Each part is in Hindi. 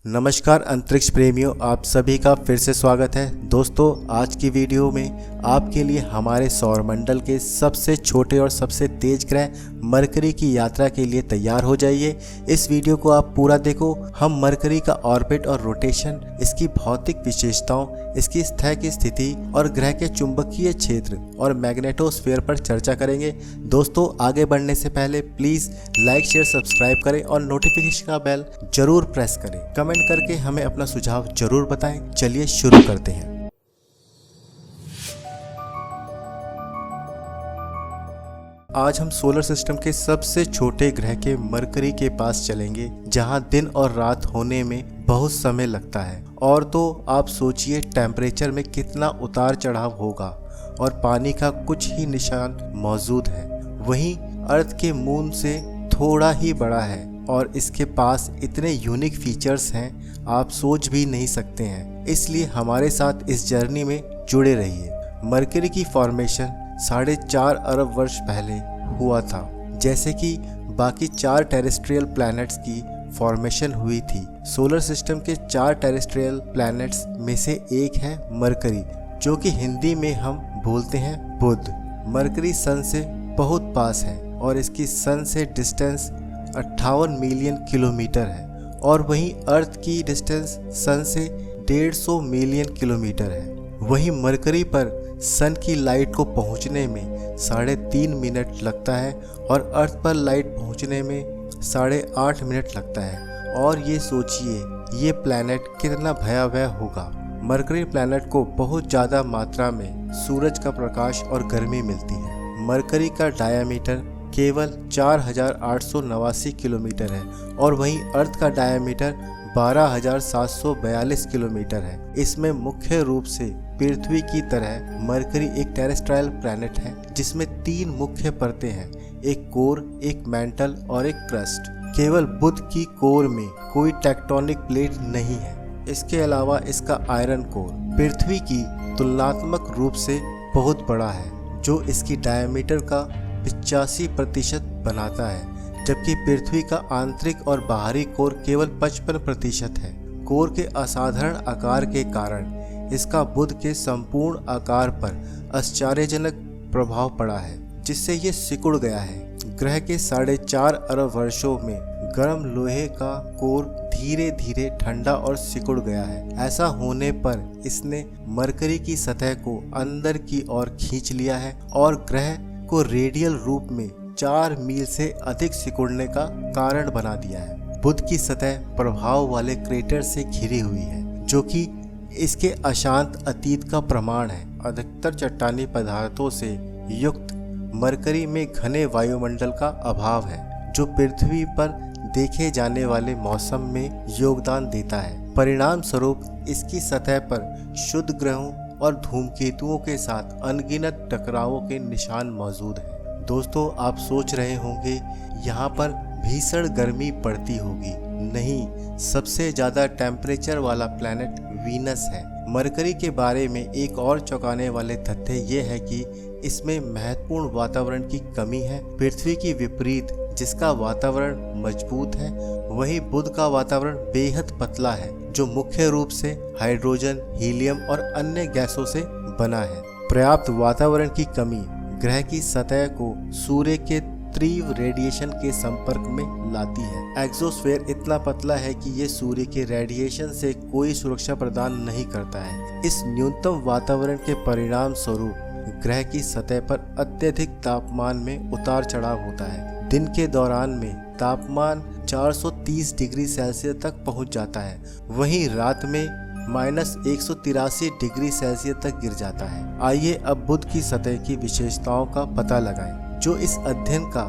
नमस्कार अंतरिक्ष प्रेमियों, आप सभी का फिर से स्वागत है। दोस्तों, आज की वीडियो में आपके लिए हमारे सौरमंडल के सबसे छोटे और सबसे तेज ग्रह मरकरी की यात्रा के लिए तैयार हो जाइए। इस वीडियो को आप पूरा देखो। हम मरकरी का ऑर्बिट और रोटेशन, इसकी भौतिक विशेषताओं, इसकी सतह की स्थिति और ग्रह के चुंबकीय क्षेत्र और मैग्नेटोस्फीयर पर चर्चा करेंगे। दोस्तों, आगे बढ़ने से पहले प्लीज लाइक, शेयर, सब्सक्राइब करें और नोटिफिकेशन का बेल जरूर प्रेस करें। कमेंट करके हमें अपना सुझाव जरूर बताएं। चलिए शुरू करते हैं। आज हम सोलर सिस्टम के सबसे छोटे ग्रह के मरकरी के पास चलेंगे, जहां दिन और रात होने में बहुत समय लगता है। और तो आप सोचिए टेम्परेचर में कितना उतार चढ़ाव होगा और पानी का कुछ ही निशान मौजूद है। वहीं अर्थ के मून से थोड़ा ही बड़ा है और इसके पास इतने यूनिक फीचर्स हैं, आप सोच भी नहीं सकते हैं। इसलिए हमारे साथ इस जर्नी में जुड़े रहिए। मरकरी की फॉर्मेशन 4.5 अरब वर्ष पहले हुआ था, जैसे कि बाकी 4 टेरेस्ट्रियल प्लैनेट्स की फॉर्मेशन हुई थी। सोलर सिस्टम के 4 टेरेस्ट्रियल प्लैनेट्स में से एक है मरकरी, जो कि हिंदी में हम बोलते हैं बुध। मरकरी सन से बहुत पास है और इसकी सन से डिस्टेंस 58 मिलियन किलोमीटर है, और वहीं अर्थ की डिस्टेंस सन से 150 मिलियन किलोमीटर है। वहीं मरकरी पर सन की लाइट को पहुंचने में 3.5 मिनट लगता है और अर्थ पर लाइट पहुंचने में 8.5 मिनट लगता है। और ये सोचिए ये प्लैनेट कितना भयावह होगा। मरकरी प्लैनेट को बहुत ज़्यादा मात्रा में सूरज का प्रकाश और गर्मी मिलती है। मरकरी का डायामीटर केवल 4889 किलोमीटर है और वहीं अर्थ का डायामीटर 12,742 किलोमीटर है। इसमें मुख्य रूप से पृथ्वी की तरह मरकरी एक टेरेस्ट्रियल प्लैनेट है, जिसमें 3 मुख्य परतें हैं, एक कोर, एक मैंटल और एक क्रस्ट। केवल बुध की कोर में कोई टेक्टोनिक प्लेट नहीं है। इसके अलावा इसका आयरन कोर पृथ्वी की तुलनात्मक रूप से बहुत बड़ा है, जो इसकी डायमीटर का 85% बनाता है, जबकि पृथ्वी का आंतरिक और बाहरी कोर केवल 55% है। कोर के असाधारण आकार के कारण इसका बुध के संपूर्ण आकार पर आश्चर्यजनक प्रभाव पड़ा है, जिससे ये सिकुड़ गया है। ग्रह के 4.5 अरब वर्षों में गर्म लोहे का कोर धीरे धीरे ठंडा और सिकुड़ गया है। ऐसा होने पर इसने मरकरी की सतह को अंदर की ओर खींच लिया है और ग्रह को रेडियल रूप में 4 मील से अधिक सिकुड़ने का कारण बना दिया है। बुध की सतह प्रभाव वाले क्रेटर से घिरी हुई है, जो कि इसके अशांत अतीत का प्रमाण है। अधिकतर चट्टानी पदार्थों से युक्त मरकरी में घने वायुमंडल का अभाव है, जो पृथ्वी पर देखे जाने वाले मौसम में योगदान देता है। परिणाम स्वरूप इसकी सतह पर शुद्ध ग्रहों और धूमकेतुओं के साथ अनगिनत टकरावों के निशान मौजूद हैं। दोस्तों, आप सोच रहे होंगे यहाँ पर भीषण गर्मी पड़ती होगी। नहीं, सबसे ज़्यादा टेम्परेचर वाला प्लैनेट वीनस है। मरकरी के बारे में एक और चौंकाने वाले तथ्य ये है कि इसमें महत्वपूर्ण वातावरण की कमी है। पृथ्वी की विपरीत जिसका वातावरण मजबूत है, वहीं बुध का वातावरण बेहद पतला है, जो मुख्य रूप से हाइड्रोजन, हीलियम और अन्य गैसों से बना है। पर्याप्त वातावरण की कमी ग्रह की सतह को सूर्य के तीव्र रेडिएशन के संपर्क में लाती है। एक्सोस्फीयर इतना पतला है कि ये सूर्य के रेडिएशन से कोई सुरक्षा प्रदान नहीं करता है। इस न्यूनतम वातावरण के परिणाम स्वरूप ग्रह की सतह पर अत्यधिक तापमान में उतार चढ़ाव होता है। दिन के दौरान में तापमान 430 डिग्री सेल्सियस तक पहुंच जाता है, वहीं रात में -183 डिग्री सेल्सियस तक गिर जाता है। आइए अब बुध की सतह की विशेषताओं का पता लगाएं, जो इस अध्ययन का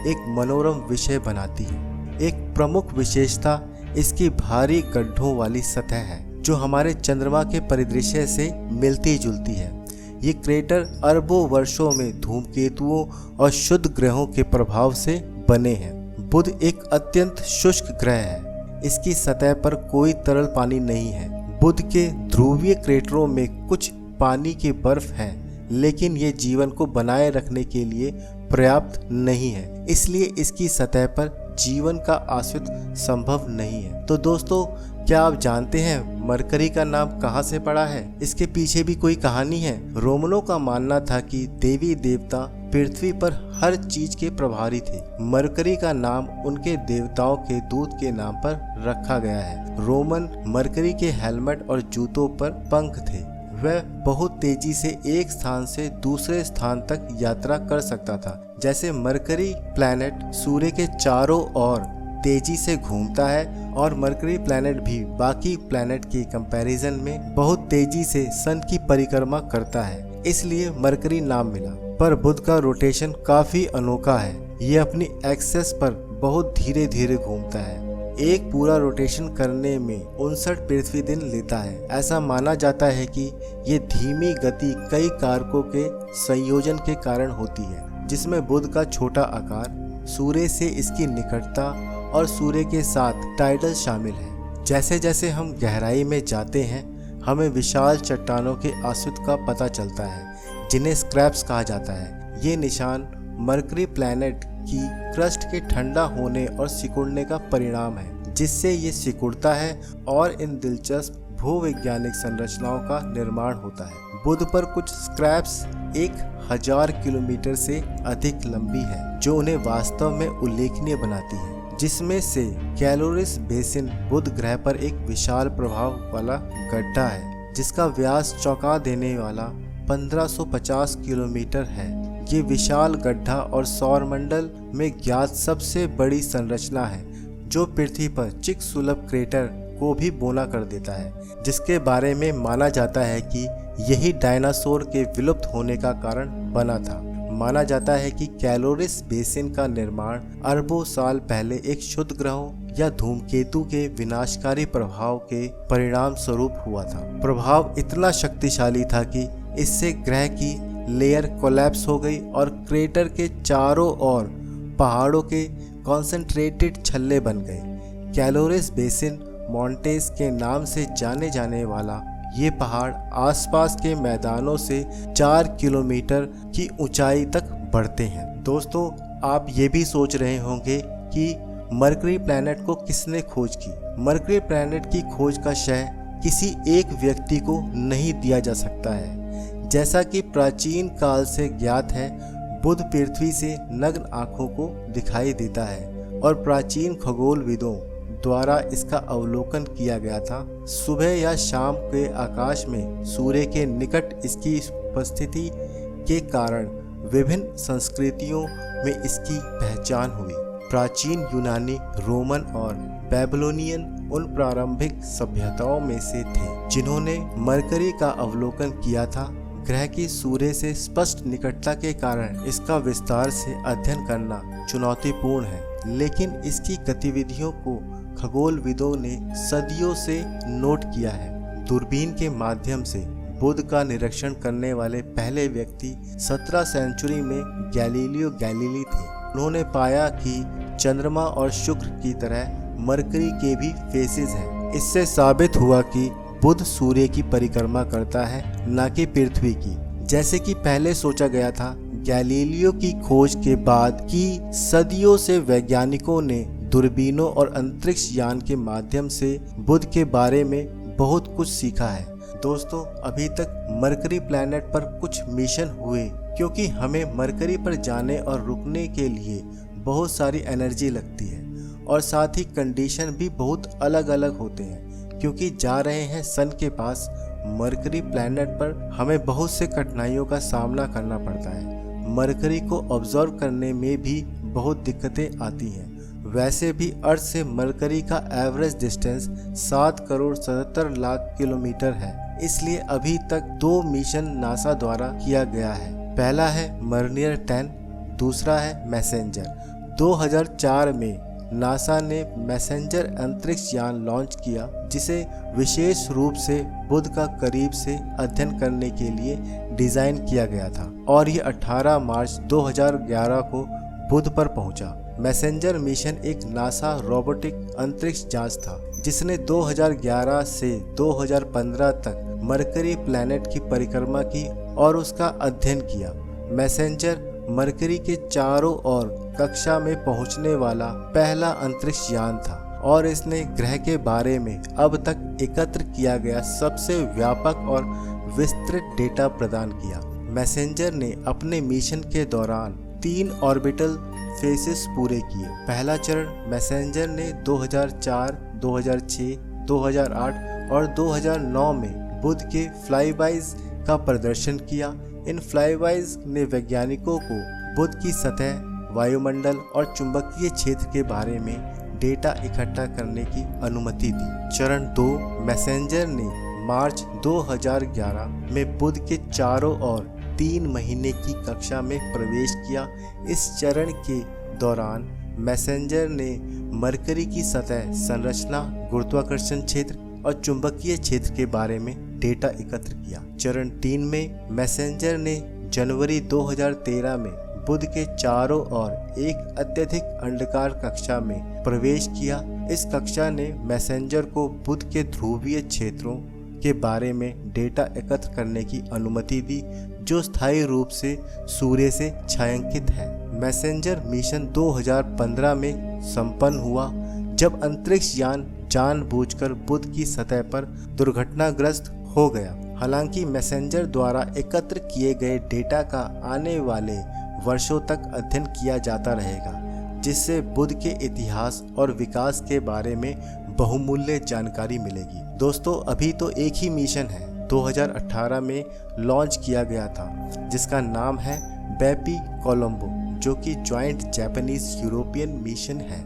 एक मनोरम विषय बनाती है। एक प्रमुख विशेषता इसकी भारी गड्ढों वाली सतह है, जो हमारे चंद्रमा के परिदृश्य से मिलती जुलती है। ये क्रेटर अरबों वर्षों में धूमकेतुओं और शुद्ध ग्रहों के प्रभाव से बने हैं। बुध एक अत्यंत शुष्क ग्रह है। इसकी सतह पर कोई तरल पानी नहीं है। बुध के ध्रुवीय क्रेटरों में कुछ पानी की बर्फ है, लेकिन ये जीवन को बनाए रखने के लिए पर्याप्त नहीं है, इसलिए इसकी सतह पर जीवन का आश्रित संभव नहीं है। तो दोस्तों, क्या आप जानते हैं मरकरी का नाम कहाँ से पड़ा है? इसके पीछे भी कोई कहानी है। रोमनों का मानना था कि देवी देवता पृथ्वी पर हर चीज के प्रभारी थे। मरकरी का नाम उनके देवताओं के दूत के नाम पर रखा गया है। रोमन मरकरी के हेलमेट और जूतों पर पंख थे। वह बहुत तेजी से एक स्थान से दूसरे स्थान तक यात्रा कर सकता था। जैसे मरकरी प्लैनेट सूर्य के चारों ओर तेजी से घूमता है और मरकरी प्लैनेट भी बाकी प्लैनेट के कंपैरिजन में बहुत तेजी से सन की परिक्रमा करता है, इसलिए मरकरी नाम मिला। पर बुध का रोटेशन काफी अनोखा है। ये अपनी एक्सेस पर बहुत धीरे धीरे घूमता है। एक पूरा रोटेशन करने में 59 पृथ्वी दिन लेता है। ऐसा माना जाता है कि ये धीमी गति कई कारकों के संयोजन के कारण होती है, जिसमें बुध का छोटा आकार, सूर्य से इसकी निकटता और सूर्य के साथ टाइडल शामिल है। जैसे जैसे हम गहराई में जाते हैं, हमें विशाल चट्टानों के आसुत का पता चलता है, जिन्हें स्क्रैप्स कहा जाता है। ये निशान मरकरी प्लैनेट की क्रस्ट के ठंडा होने और सिकुड़ने का परिणाम है, जिससे ये सिकुड़ता है और इन दिलचस्प भूवैज्ञानिक संरचनाओं का निर्माण होता है। बुध पर कुछ स्क्रैप्स 1000 किलोमीटर से अधिक लंबी है, जो उन्हें वास्तव में उल्लेखनीय बनाती है। जिसमें से कैलोरिस बेसिन बुध ग्रह पर एक विशाल प्रभाव वाला गड्ढा है, जिसका व्यास चौंका देने वाला 1550 किलोमीटर है। ये विशाल गड्ढा और सौरमंडल में ज्ञात सबसे बड़ी संरचना है, जो पृथ्वी पर चिकसुलभ क्रेटर को भी बोना कर देता है, जिसके बारे में माना जाता है कि यही डायनासोर के विलुप्त होने का कारण बना था। माना जाता है कि कैलोरिस बेसिन का निर्माण अरबों साल पहले एक क्षुद्र ग्रहों या धूमकेतु के विनाशकारी प्रभाव के परिणाम स्वरूप हुआ था। प्रभाव इतना शक्तिशाली था कि इससे ग्रह की लेयर कोलैप्स हो गई और क्रेटर के चारों ओर पहाड़ों के कॉन्सेंट्रेटेड छल्ले बन गए। कैलोरिस बेसिन मॉन्टेस के नाम से जाने जाने वाला ये पहाड़ आसपास के मैदानों से 4 किलोमीटर की ऊंचाई तक बढ़ते हैं। दोस्तों, आप ये भी सोच रहे होंगे कि मरकरी प्लैनेट को किसने खोज की। मरकरी प्लैनेट की खोज का श्रेय किसी एक व्यक्ति को नहीं दिया जा सकता है। जैसा कि प्राचीन काल से ज्ञात है, बुध पृथ्वी से नग्न आंखों को दिखाई देता है और प्राचीन खगोलविदों द्वारा इसका अवलोकन किया गया था। सुबह या शाम के आकाश में सूर्य के निकट इसकी उपस्थिति के कारण विभिन्न संस्कृतियों में इसकी पहचान हुई। प्राचीन यूनानी, रोमन और बेबीलोनियन उन प्रारंभिक सभ्यताओं में से थे जिन्होंने मरकरी का अवलोकन किया था। ग्रह की सूर्य से स्पष्ट निकटता के कारण इसका विस्तार से अध्ययन करना चुनौतीपूर्ण है, लेकिन इसकी गतिविधियों को खगोलविदों ने सदियों से नोट किया है। दूरबीन के माध्यम से बुध का निरीक्षण करने वाले पहले व्यक्ति 17 सेंचुरी में गैलीलियो गैलीली थे। उन्होंने पाया कि चंद्रमा और शुक्र की तरह मरकरी के भी फेसेस हैं। इससे साबित हुआ कि बुध सूर्य की परिक्रमा करता है, न कि पृथ्वी की, जैसे कि पहले सोचा गया था। गैलीलियो की खोज के बाद की सदियों से वैज्ञानिकों ने दूरबीनों और अंतरिक्ष यान के माध्यम से बुध के बारे में बहुत कुछ सीखा है। दोस्तों, अभी तक मरकरी प्लैनेट पर कुछ मिशन हुए, क्योंकि हमें मरकरी पर जाने और रुकने के लिए बहुत सारी एनर्जी लगती है और साथ ही कंडीशन भी बहुत अलग अलग होते हैं। क्योंकि जा रहे हैं सन के पास, मरकरी प्लैनेट पर हमें बहुत से कठिनाइयों का सामना करना पड़ता है। मरकरी को ऑब्जर्व करने में भी बहुत दिक्कतें आती हैं। वैसे भी अर्थ से मरकरी का एवरेज डिस्टेंस 7,77,00,000 किलोमीटर है। इसलिए अभी तक 2 मिशन नासा द्वारा किया गया है। पहला है मर्नियर 10, दूसरा है मैसेंजर। 2004 में नासा ने मैसेंजर अंतरिक्ष यान लॉन्च किया, जिसे विशेष रूप से बुध का करीब से अध्ययन करने के लिए डिजाइन किया गया था और ये 18 मार्च 2011 को बुध पर पहुंचा। मैसेंजर मिशन एक नासा रोबोटिक अंतरिक्ष जांच था, जिसने 2011 से 2015 तक मरकरी प्लैनेट की परिक्रमा की और उसका अध्ययन किया। मैसेंजर मरकरी के चारों ओर कक्षा में पहुंचने वाला पहला अंतरिक्ष यान था और इसने ग्रह के बारे में अब तक एकत्र किया गया सबसे व्यापक और विस्तृत डेटा प्रदान किया। मैसेंजर ने अपने मिशन के दौरान 3 ऑर्बिटल फेसेस पूरे किए। पहला चरण मैसेंजर ने 2004, 2006, 2008 और 2009 में बुध के फ्लाईबाइज का प्रदर्शन किया। इन फ्लाईबाइज ने वैज्ञानिकों को बुध की सतह, वायुमंडल और चुंबकीय क्षेत्र के बारे में डेटा इकट्ठा करने की अनुमति दी। चरण 2 मैसेंजर ने मार्च 2011 में बुध के चारों ओर 3 महीने की कक्षा में प्रवेश किया। इस चरण के दौरान मैसेंजर ने मरकरी की सतह, संरचना, गुरुत्वाकर्षण क्षेत्र और चुंबकीय क्षेत्र के बारे में डेटा एकत्र किया। चरण 3 में मैसेंजर ने जनवरी 2013 में बुध के चारों ओर एक अत्यधिक अंडाकार कक्षा में प्रवेश किया। इस कक्षा ने मैसेंजर को बुध के ध्रुवीय क्षेत्रों के बारे में डेटा एकत्र करने की अनुमति दी, जो स्थायी रूप से सूर्य से छायांकित है। मैसेंजर मिशन 2015 में संपन्न हुआ, जब अंतरिक्ष यान जानबूझकर बुध की सतह पर दुर्घटनाग्रस्त हो गया। हालांकि मैसेंजर द्वारा एकत्र किए गए डेटा का आने वाले वर्षों तक अध्ययन किया जाता रहेगा, जिससे बुध के इतिहास और विकास के बारे में बहुमूल्य जानकारी मिलेगी। दोस्तों, अभी तो एक ही मिशन है 2018 में लॉन्च किया गया था, जिसका नाम है बेपी कोलंबो, जो कि ज्वाइंट जापानीज यूरोपियन मिशन है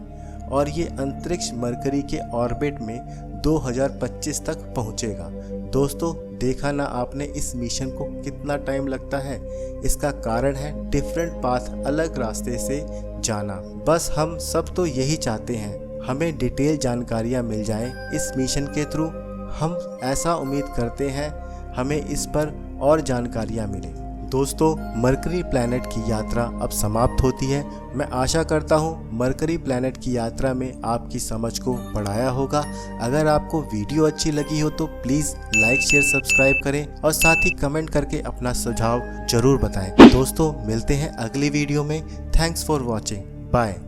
और ये अंतरिक्ष मरकरी के ऑर्बिट में 2025 तक पहुंचेगा। दोस्तों, देखा ना आपने इस मिशन को कितना टाइम लगता है? इसका कारण है डिफरेंट पाथ, अलग रास्ते से जाना। बस हम सब तो यही चाहते हैं, हमें डिटेल जानकारियां मिल जाएं इस मिशन के थ्रू। हम ऐसा उम्मीद करते हैं हमें इस पर और जानकारियां मिले। दोस्तों, मरकरी प्लैनेट की यात्रा अब समाप्त होती है। मैं आशा करता हूँ मरकरी प्लैनेट की यात्रा में आपकी समझ को बढ़ाया होगा। अगर आपको वीडियो अच्छी लगी हो तो प्लीज़ लाइक, शेयर, सब्सक्राइब करें और साथ ही कमेंट करके अपना सुझाव जरूर बताएं। दोस्तों, मिलते हैं अगली वीडियो में। Thanks for watching. बाय।